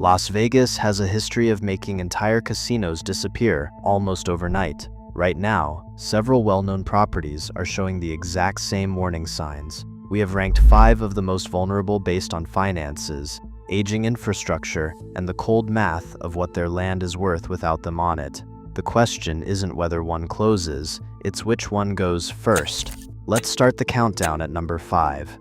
Las Vegas has a history of making entire casinos disappear almost overnight. Right now, several well-known properties are showing the exact same warning signs. We have ranked 5 of the most vulnerable based on finances, aging infrastructure, and the cold math of what their land is worth without them on it. The question isn't whether one closes, it's which one goes first. Let's start the countdown at number 5.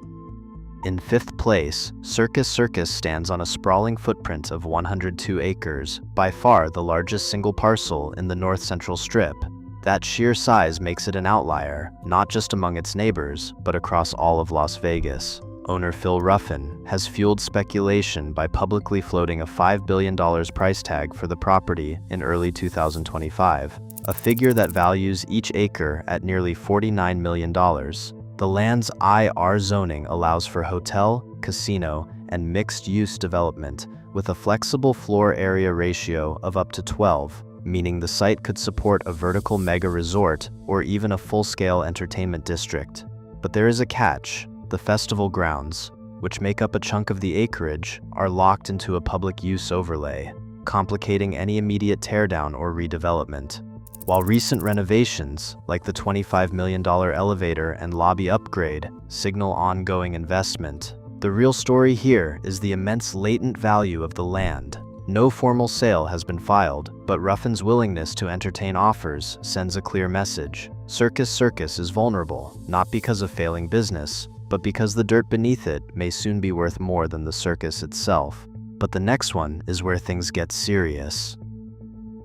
In 5th place, Circus stands on a sprawling footprint of 102 acres, by far the largest single parcel in the North Central Strip. That sheer size makes it an outlier, not just among its neighbors, but across all of Las Vegas. Owner Phil Ruffin has fueled speculation by publicly floating a $5 billion price tag for the property in early 2025, a figure that values each acre at nearly $49 million. The land's IR zoning allows for hotel, casino, and mixed-use development, with a flexible floor area ratio of up to 12, meaning the site could support a vertical mega resort or even a full-scale entertainment district. But there is a catch. The festival grounds, which make up a chunk of the acreage, are locked into a public use overlay, complicating any immediate teardown or redevelopment. While recent renovations, like the $25 million elevator and lobby upgrade, signal ongoing investment, the real story here is the immense latent value of the land. No formal sale has been filed, but Ruffin's willingness to entertain offers sends a clear message. Circus is vulnerable, not because of failing business, but because the dirt beneath it may soon be worth more than the circus itself. But the next one is where things get serious.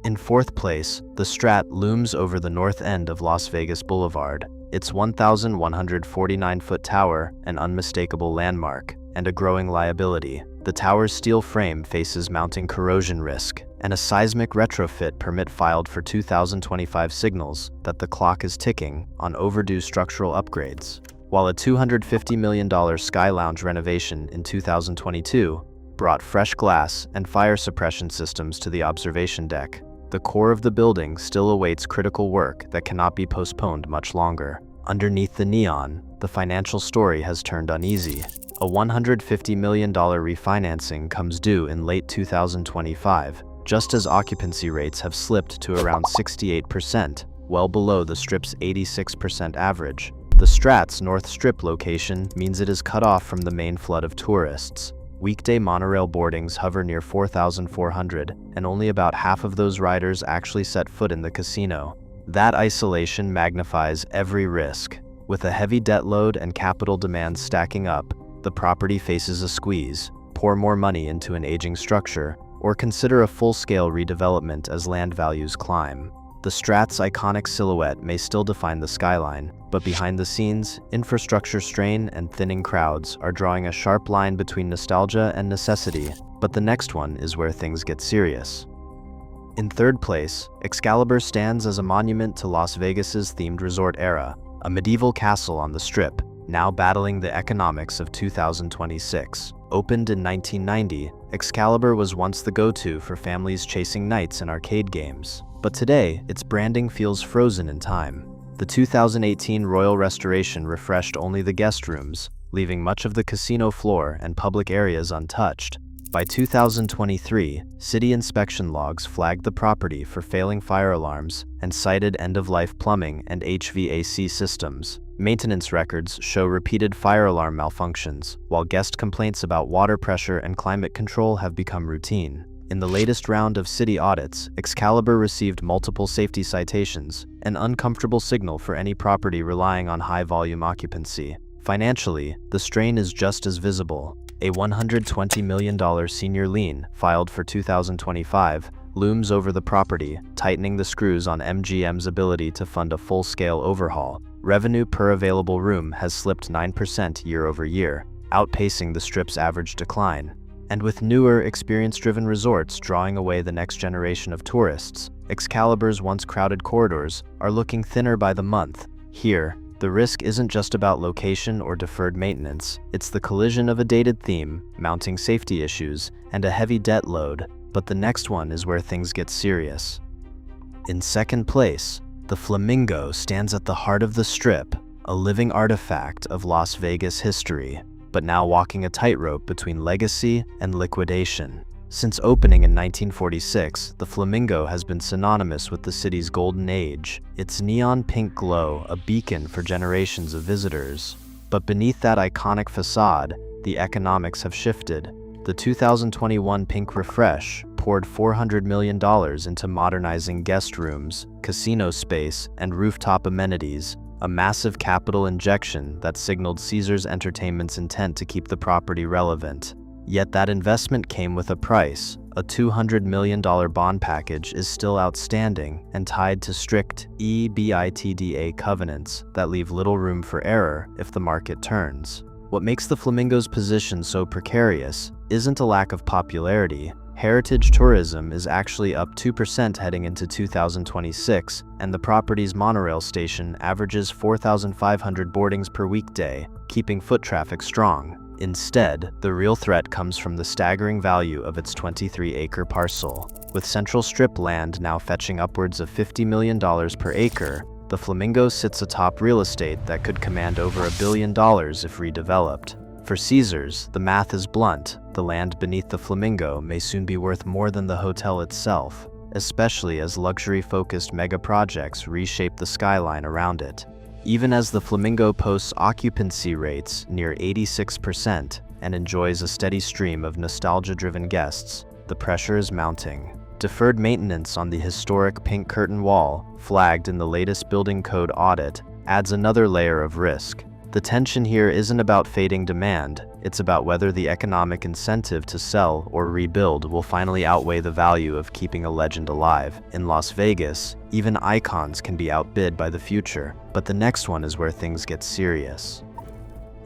In 4th place, the Strat looms over the north end of Las Vegas Boulevard. Its 1,149-foot tower, an unmistakable landmark, and a growing liability. The tower's steel frame faces mounting corrosion risk, and a seismic retrofit permit filed for 2025 signals that the clock is ticking on overdue structural upgrades. While a $250 million Sky Lounge renovation in 2022 brought fresh glass and fire suppression systems to the observation deck, the core of the building still awaits critical work that cannot be postponed much longer. Underneath the neon, the financial story has turned uneasy. A $150 million refinancing comes due in late 2025, just as occupancy rates have slipped to around 68%, well below the Strip's 86% average. The Strat's North Strip location means it is cut off from the main flood of tourists. Weekday monorail boardings hover near 4,400, and only about half of those riders actually set foot in the casino. That isolation magnifies every risk. With a heavy debt load and capital demands stacking up, the property faces a squeeze. Pour more money into an aging structure, or consider a full-scale redevelopment as land values climb. The Strat's iconic silhouette may still define the skyline, but behind the scenes, infrastructure strain and thinning crowds are drawing a sharp line between nostalgia and necessity. But the next one is where things get serious. In 3rd place, Excalibur stands as a monument to Las Vegas's themed resort era, a medieval castle on the Strip, now battling the economics of 2026. Opened in 1990, Excalibur was once the go-to for families chasing knights in arcade games. But today, its branding feels frozen in time. The 2018 Royal Restoration refreshed only the guest rooms, leaving much of the casino floor and public areas untouched. By 2023, city inspection logs flagged the property for failing fire alarms and cited end-of-life plumbing and HVAC systems. Maintenance records show repeated fire alarm malfunctions, while guest complaints about water pressure and climate control have become routine. In the latest round of city audits, Excalibur received multiple safety citations, an uncomfortable signal for any property relying on high-volume occupancy. Financially, the strain is just as visible. A $120 million senior lien, filed for 2025, looms over the property, tightening the screws on MGM's ability to fund a full-scale overhaul. Revenue per available room has slipped 9% year-over-year, outpacing the Strip's average decline. And with newer, experience-driven resorts drawing away the next generation of tourists, Excalibur's once crowded corridors are looking thinner by the month. Here, the risk isn't just about location or deferred maintenance, it's the collision of a dated theme, mounting safety issues, and a heavy debt load. But the next one is where things get serious. In 2nd place, the Flamingo stands at the heart of the Strip, a living artifact of Las Vegas history, but now walking a tightrope between legacy and liquidation. Since opening in 1946, the Flamingo has been synonymous with the city's golden age, its neon pink glow a beacon for generations of visitors. But beneath that iconic facade, the economics have shifted. The 2021 Pink Refresh poured $400 million into modernizing guest rooms, casino space, and rooftop amenities, a massive capital injection that signaled Caesars Entertainment's intent to keep the property relevant. Yet that investment came with a price. A $200 million bond package is still outstanding and tied to strict EBITDA covenants that leave little room for error if the market turns. What makes the Flamingo's position so precarious isn't a lack of popularity. Heritage tourism is actually up 2% heading into 2026, and the property's monorail station averages 4,500 boardings per weekday, keeping foot traffic strong. Instead, the real threat comes from the staggering value of its 23-acre parcel. With Central Strip land now fetching upwards of $50 million per acre, the Flamingo sits atop real estate that could command over $1 billion if redeveloped. For Caesars, the math is blunt. The land beneath the Flamingo may soon be worth more than the hotel itself, especially as luxury-focused mega projects reshape the skyline around it. Even as the Flamingo posts occupancy rates near 86% and enjoys a steady stream of nostalgia-driven guests, the pressure is mounting. Deferred maintenance on the historic pink curtain wall, flagged in the latest building code audit, adds another layer of risk. The tension here isn't about fading demand, it's about whether the economic incentive to sell or rebuild will finally outweigh the value of keeping a legend alive. In Las Vegas, even icons can be outbid by the future, but the next one is where things get serious.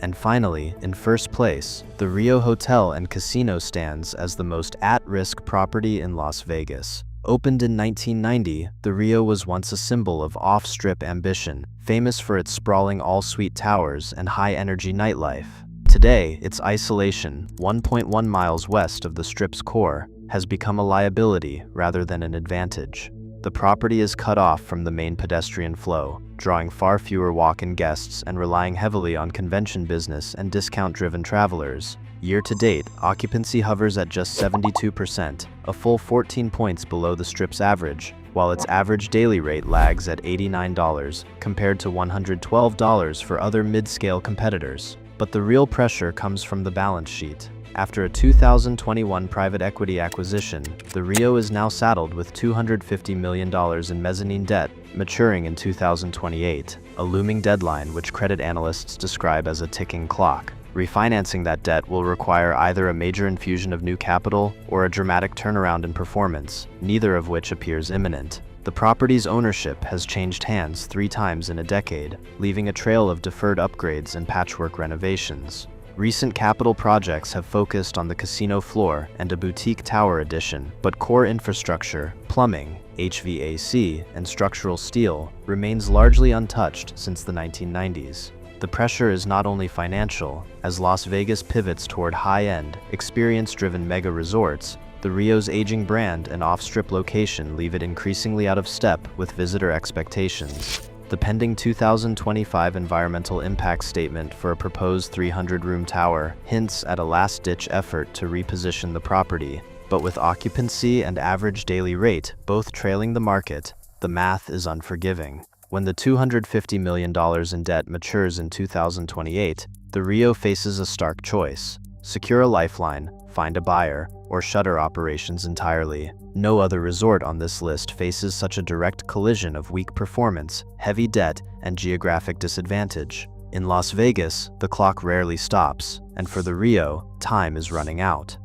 And finally, in first place, the Rio Hotel and Casino stands as the most at-risk property in Las Vegas. Opened in 1990, the Rio was once a symbol of off-strip ambition, famous for its sprawling all-suite towers and high-energy nightlife. Today, its isolation, 1.1 miles west of the Strip's core, has become a liability rather than an advantage. The property is cut off from the main pedestrian flow, drawing far fewer walk-in guests and relying heavily on convention business and discount-driven travelers. Year to date, occupancy hovers at just 72%, a full 14 points below the Strip's average, while its average daily rate lags at $89, compared to $112 for other mid-scale competitors. But the real pressure comes from the balance sheet. After a 2021 private equity acquisition, the Rio is now saddled with $250 million in mezzanine debt, maturing in 2028, a looming deadline which credit analysts describe as a ticking clock. Refinancing that debt will require either a major infusion of new capital or a dramatic turnaround in performance, neither of which appears imminent. The property's ownership has changed hands 3 times in a decade, leaving a trail of deferred upgrades and patchwork renovations. Recent capital projects have focused on the casino floor and a boutique tower addition, but core infrastructure, plumbing, HVAC, and structural steel remains largely untouched since the 1990s. The pressure is not only financial. As Las Vegas pivots toward high-end, experience-driven mega resorts, the Rio's aging brand and off-strip location leave it increasingly out of step with visitor expectations. The pending 2025 environmental impact statement for a proposed 300-room tower hints at a last-ditch effort to reposition the property, but with occupancy and average daily rate both trailing the market, the math is unforgiving. When the $250 million in debt matures in 2028, the Rio faces a stark choice: secure a lifeline, find a buyer, or shutter operations entirely. No other resort on this list faces such a direct collision of weak performance, heavy debt, and geographic disadvantage. In Las Vegas, the clock rarely stops, and for the Rio, time is running out.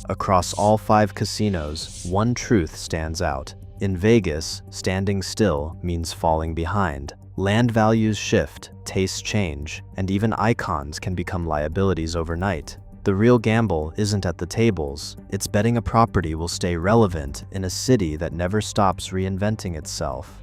Across all 5 casinos, one truth stands out. In Vegas, standing still means falling behind. Land values shift, tastes change, and even icons can become liabilities overnight. The real gamble isn't at the tables, it's betting a property will stay relevant in a city that never stops reinventing itself.